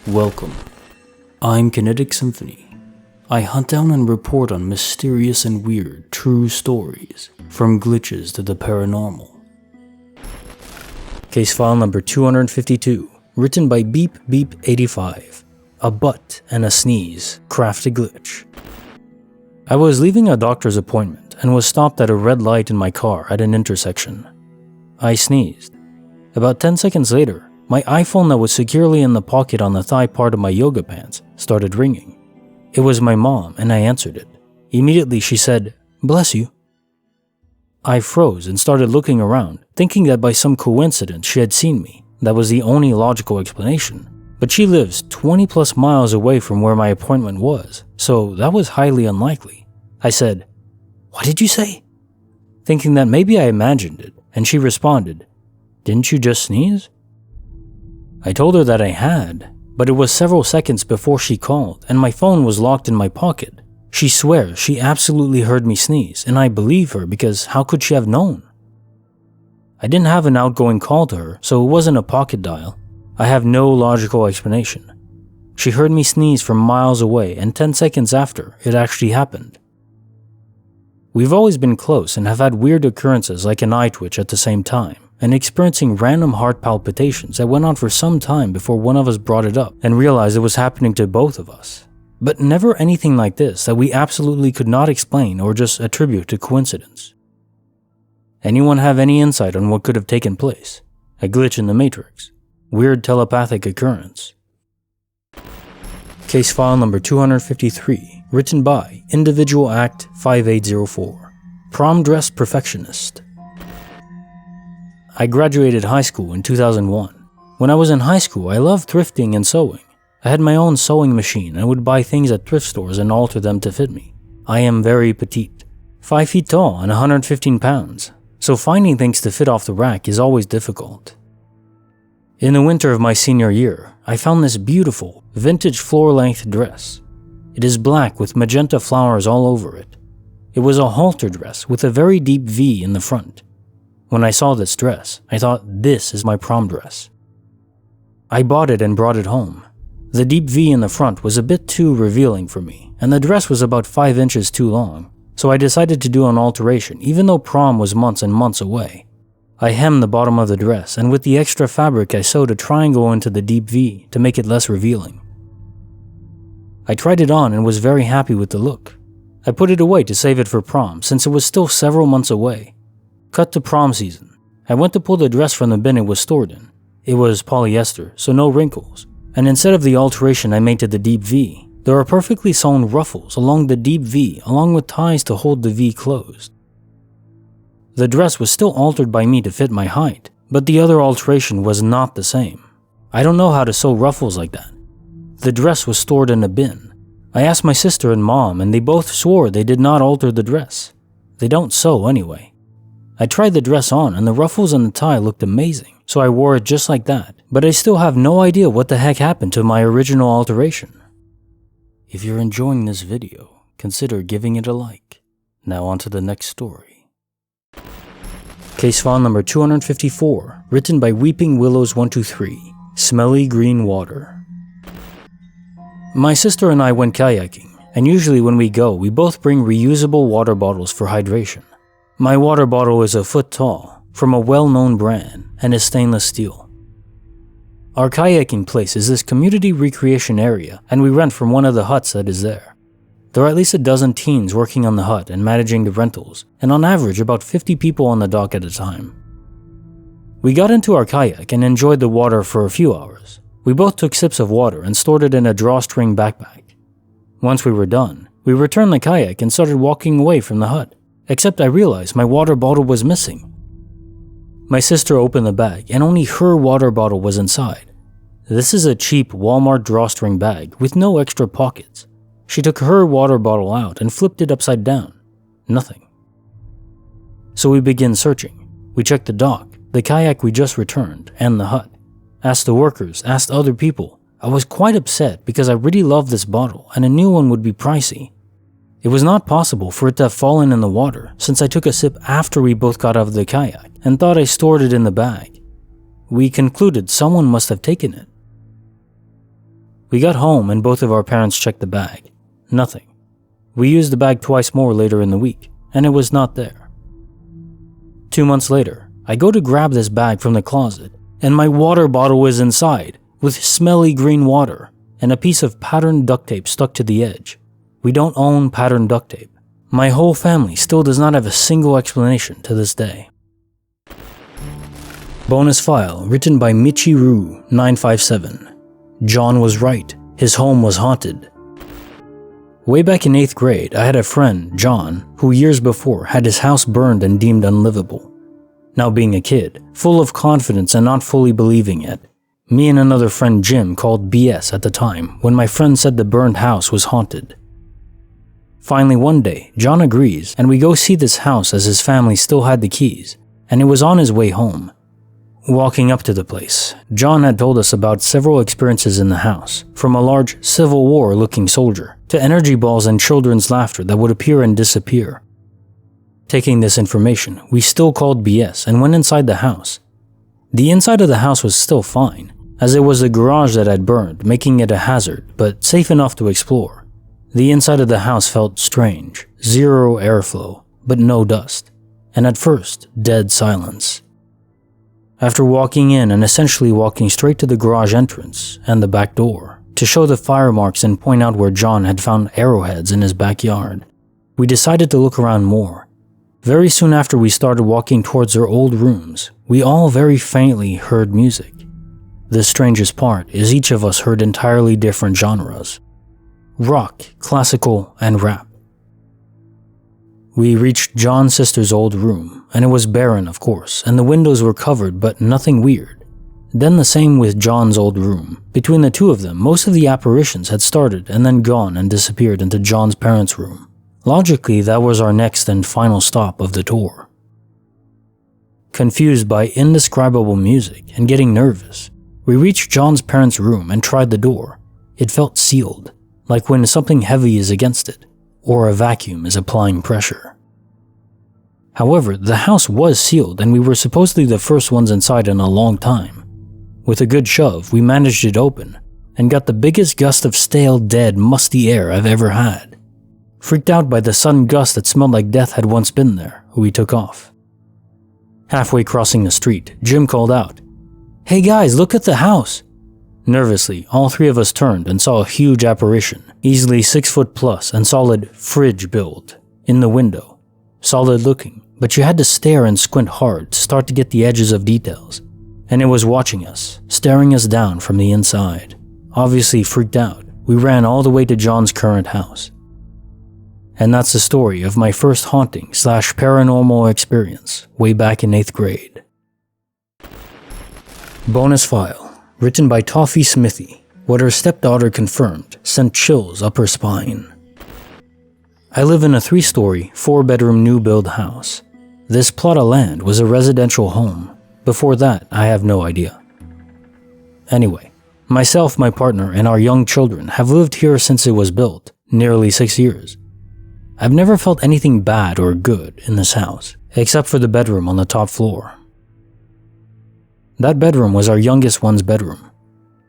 Welcome. I'm Kinetic Symphony. I hunt down and report on mysterious and weird true stories, from glitches to the paranormal. Case file number 252, written by Beep Beep 85. A butt and a sneeze, craft a glitch. I was leaving a doctor's appointment and was stopped at a red light in my car at an intersection. I sneezed. About 10 seconds later, my iPhone that was securely in the pocket on the thigh part of my yoga pants started ringing. It was my mom and I answered it. Immediately she said, "Bless you." I froze and started looking around, thinking that by some coincidence she had seen me. That was the only logical explanation. But she lives 20 plus miles away from where my appointment was, so that was highly unlikely. I said, "What did you say?" Thinking that maybe I imagined it, and she responded, "Didn't you just sneeze?" I told her that I had, but it was several seconds before she called and my phone was locked in my pocket. She swears she absolutely heard me sneeze, and I believe her because how could she have known? I didn't have an outgoing call to her, so it wasn't a pocket dial. I have no logical explanation. She heard me sneeze from miles away, and 10 seconds after, it actually happened. We've always been close and have had weird occurrences like an eye twitch at the same time, and experiencing random heart palpitations that went on for some time before one of us brought it up and realized it was happening to both of us. But never anything like this that we absolutely could not explain or just attribute to coincidence. Anyone have any insight on what could have taken place? A glitch in the Matrix? Weird telepathic occurrence? Case file number 253, written by Individual Act 5804. Prom Dress Perfectionist. I graduated high school in 2001. When I was in high school, I loved thrifting and sewing. I had my own sewing machine and would buy things at thrift stores and alter them to fit me. I am very petite, 5 feet tall and 115 pounds, so finding things to fit off the rack is always difficult. In the winter of my senior year, I found this beautiful, vintage floor-length dress. It is black with magenta flowers all over it. It was a halter dress with a very deep V in the front. When I saw this dress, I thought, this is my prom dress. I bought it and brought it home. The deep V in the front was a bit too revealing for me, and the dress was about 5 inches too long, so I decided to do an alteration even though prom was months and months away. I hemmed the bottom of the dress, and with the extra fabric I sewed a triangle into the deep V to make it less revealing. I tried it on and was very happy with the look. I put it away to save it for prom since it was still several months away. Cut to prom season. I went to pull the dress from the bin it was stored in. It was polyester, so no wrinkles. And instead of the alteration I made to the deep V, there are perfectly sewn ruffles along the deep V along with ties to hold the V closed. The dress was still altered by me to fit my height, but the other alteration was not the same. I don't know how to sew ruffles like that. The dress was stored in a bin. I asked my sister and mom and they both swore they did not alter the dress. They don't sew anyway. I tried the dress on and the ruffles and the tie looked amazing, so I wore it just like that, but I still have no idea what the heck happened to my original alteration. If you're enjoying this video, consider giving it a like. Now on to the next story. Case file number 254, written by Weeping Willows 123, Smelly Green Water. My sister and I went kayaking, and usually when we go, we both bring reusable water bottles for hydration. My water bottle is a foot tall, from a well-known brand, and is stainless steel. Our kayaking place is this community recreation area, and we rent from one of the huts that is there. There are at least a dozen teens working on the hut and managing the rentals, and on average about 50 people on the dock at a time. We got into our kayak and enjoyed the water for a few hours. We both took sips of water and stored it in a drawstring backpack. Once we were done, we returned the kayak and started walking away from the hut. Except I realized my water bottle was missing. My sister opened the bag and only her water bottle was inside. This is a cheap Walmart drawstring bag with no extra pockets. She took her water bottle out and flipped it upside down. Nothing. So we began searching. We checked the dock, the kayak we just returned, and the hut. Asked the workers, asked other people. I was quite upset because I really loved this bottle and a new one would be pricey. It was not possible for it to have fallen in the water since I took a sip after we both got out of the kayak and thought I stored it in the bag. We concluded someone must have taken it. We got home and both of our parents checked the bag. Nothing. We used the bag twice more later in the week, and it was not there. 2 months later, I go to grab this bag from the closet, and my water bottle is inside, with smelly green water, and a piece of patterned duct tape stuck to the edge. We don't own patterned duct tape. My whole family still does not have a single explanation to this day. Bonus file written by Michiru 957. John was right. His home was haunted. Way back in 8th grade, I had a friend, John, who years before had his house burned and deemed unlivable. Now being a kid, full of confidence and not fully believing it, me and another friend Jim called BS at the time when my friend said the burned house was haunted. Finally one day, John agrees and we go see this house as his family still had the keys, and it was on his way home. Walking up to the place, John had told us about several experiences in the house, from a large Civil War looking soldier to energy balls and children's laughter that would appear and disappear. Taking this information, we still called BS and went inside the house. The inside of the house was still fine, as it was the garage that had burned, making it a hazard, but safe enough to explore. The inside of the house felt strange, zero airflow, but no dust, and at first, dead silence. After walking in and essentially walking straight to the garage entrance and the back door to show the fire marks and point out where John had found arrowheads in his backyard, we decided to look around more. Very soon after we started walking towards our old rooms, we all very faintly heard music. The strangest part is each of us heard entirely different genres: rock, classical, and rap. We reached John's sister's old room, and it was barren of course, and the windows were covered but nothing weird. Then the same with John's old room. Between the two of them, most of the apparitions had started and then gone and disappeared into John's parents' room. Logically, that was our next and final stop of the tour. Confused by indescribable music and getting nervous, we reached John's parents' room and tried the door. It felt sealed, like when something heavy is against it, or a vacuum is applying pressure. However, the house was sealed and we were supposedly the first ones inside in a long time. With a good shove, we managed it open and got the biggest gust of stale, dead, musty air I've ever had. Freaked out by the sudden gust that smelled like death had once been there, we took off. Halfway crossing the street, Jim called out, "Hey guys, look at the house!" Nervously, all three of us turned and saw a huge apparition, easily 6 foot plus and solid fridge build, in the window. Solid looking, but you had to stare and squint hard to start to get the edges of details. And it was watching us, staring us down from the inside. Obviously freaked out, we ran all the way to John's current house. And that's the story of my first haunting / paranormal experience way back in 8th grade. Bonus file. Written by ToffeeSmithy, what her stepdaughter confirmed sent chills up her spine. I live in a 3-story, 4-bedroom new build house. This plot of land was a residential home. Before that, I have no idea. Anyway, myself, my partner, and our young children have lived here since it was built, nearly 6 years. I've never felt anything bad or good in this house, except for the bedroom on the top floor. That bedroom was our youngest one's bedroom.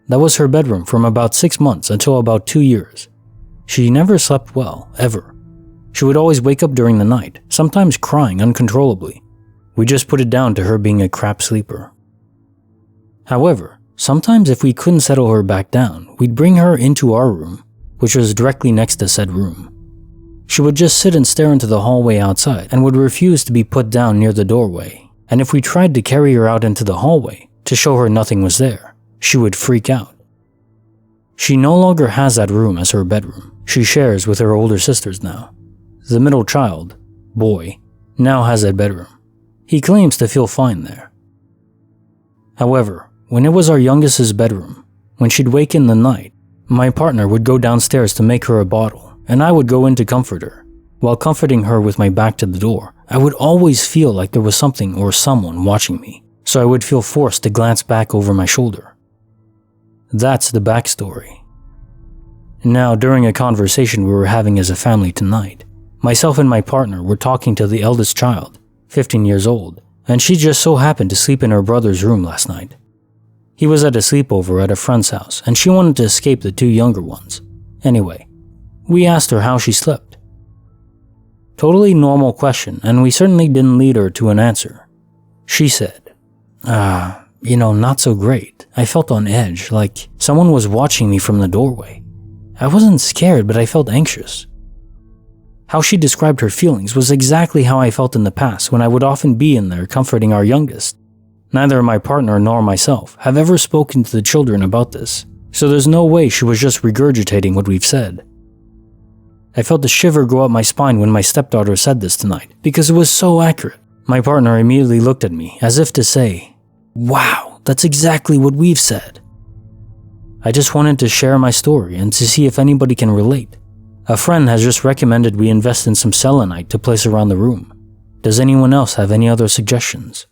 That was her bedroom from about 6 months until about 2 years. She never slept well, ever. She would always wake up during the night, sometimes crying uncontrollably. We just put it down to her being a crap sleeper. However, sometimes if we couldn't settle her back down, we'd bring her into our room, which was directly next to said room. She would just sit and stare into the hallway outside and would refuse to be put down near the doorway. And if we tried to carry her out into the hallway to show her nothing was there, she would freak out. She no longer has that room as her bedroom. She shares with her older sisters now. The middle child, boy, now has that bedroom. He claims to feel fine there. However, when it was our youngest's bedroom, when she'd wake in the night, my partner would go downstairs to make her a bottle, and I would go in to comfort her. While comforting her with my back to the door, I would always feel like there was something or someone watching me, so I would feel forced to glance back over my shoulder. That's the backstory. Now, during a conversation we were having as a family tonight, myself and my partner were talking to the eldest child, 15 years old, and she just so happened to sleep in her brother's room last night. He was at a sleepover at a friend's house, and she wanted to escape the two younger ones. Anyway, we asked her how she slept. Totally normal question, and we certainly didn't lead her to an answer. She said, not so great. I felt on edge, like someone was watching me from the doorway. I wasn't scared, but I felt anxious. How she described her feelings was exactly how I felt in the past when I would often be in there comforting our youngest. Neither my partner nor myself have ever spoken to the children about this, so there's no way she was just regurgitating what we've said. I felt a shiver go up my spine when my stepdaughter said this tonight, because it was so accurate. My partner immediately looked at me as if to say, "Wow, that's exactly what we've said." I just wanted to share my story and to see if anybody can relate. A friend has just recommended we invest in some selenite to place around the room. Does anyone else have any other suggestions?